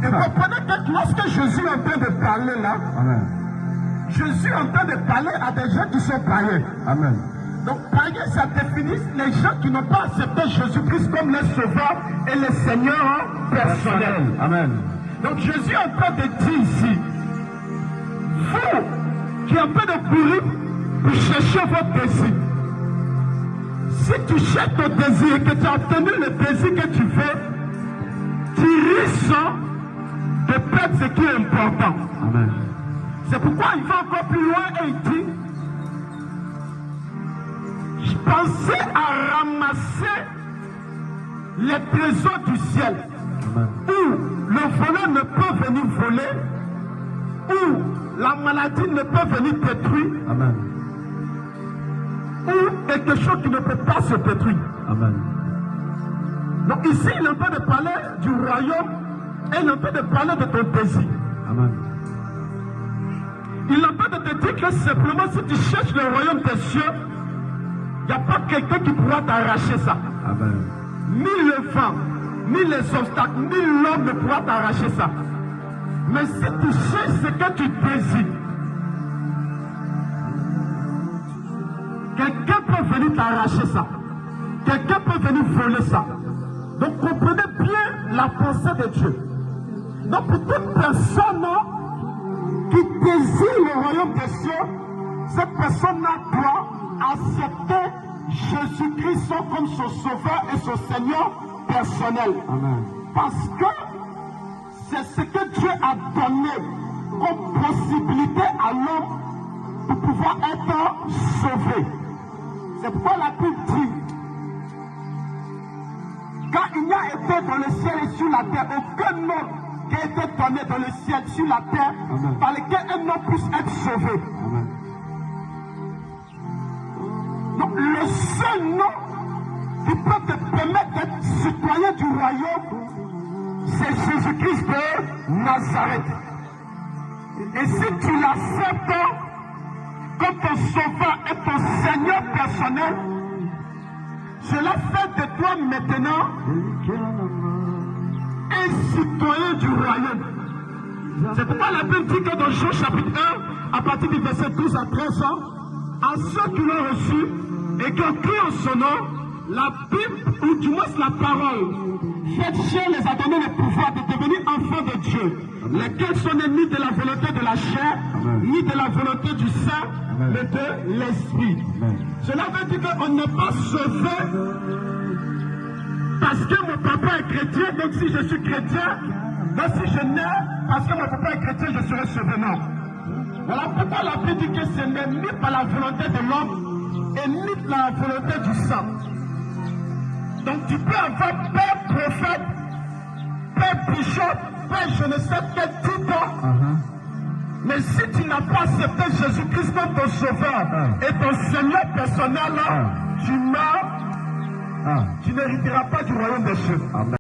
Et comprenez que lorsque Jésus est en train de parler là, Amen. Jésus est en train de parler à des gens qui sont païens. Amen. Donc païens, ça définit les gens qui n'ont pas accepté Jésus-Christ comme le sauveur et le Seigneur personnel. Amen. Donc Jésus est en train de dire ici, vous qui avez un peu de courir pour chercher votre désir, si tu cherches ton désir et que tu as obtenu le désir que tu veux, tu risques de perdre ce qui est important. Amen. C'est pourquoi il va encore plus loin et il dit, pensez à ramasser les trésors du ciel, Amen. où le voleur ne peut venir voler, où la maladie ne peut venir détruire, Amen. ou quelque chose qui ne peut pas se détruire. Amen. Donc ici, il est en train de parler du royaume et il est en train de parler de ton désir. Amen. Il est en train de te dire que simplement si tu cherches le royaume des cieux, il n'y a pas quelqu'un qui pourra t'arracher ça. Amen. Ni le vent, ni les obstacles, ni l'homme ne pourra t'arracher ça. Mais si tu cherches ce que tu désires, quelqu'un peut venir t'arracher ça. Quelqu'un peut venir voler ça. Donc comprenez bien la pensée de Dieu. Donc pour toute personne qui désire le royaume des cieux, cette personne-là doit accepter Jésus-Christ comme son sauveur et son Seigneur personnel. Amen. Parce que c'est ce que Dieu a donné comme possibilité à l'homme pour pouvoir être sauvé. C'est pourquoi la Bible dit, car il n'y a été dans le ciel et sur la terre aucun nom qui a été donné dans le ciel, sur la terre, Amen. par lequel un homme puisse être sauvé. Amen. Donc le seul nom qui peut te permettre d'être citoyen du royaume, c'est Jésus-Christ de Nazareth. Et si tu l'acceptes comme ton sauveur et ton Seigneur personnel, cela fait de toi maintenant un citoyen du royaume. C'est pourquoi la Bible dit que dans Jean chapitre 1, à partir du verset 12 à 13, à ceux qui l'ont reçu et qui ont cru en son nom, la Bible, ou du moins la parole, cette chair les a donné le pouvoir de devenir enfants de Dieu, lesquels sont nés ni de la volonté de la chair, Amen. ni de la volonté du sang, Amen. mais de l'esprit. Amen. Cela veut dire qu'on n'est pas sauvé parce que mon papa est chrétien, donc si je suis chrétien, donc si je nais parce que mon papa est chrétien, je serai sauvé. Non. Voilà pourquoi la Bible dit que ce n'est ni par la volonté de l'homme et ni par la volonté du sang. Donc tu peux avoir père prophète, père bishop, père je ne sais quel titre, mais si tu n'as pas accepté Jésus-Christ comme ton sauveur et ton Seigneur personnel, tu meurs, tu n'hériteras pas du royaume des cieux. Amen.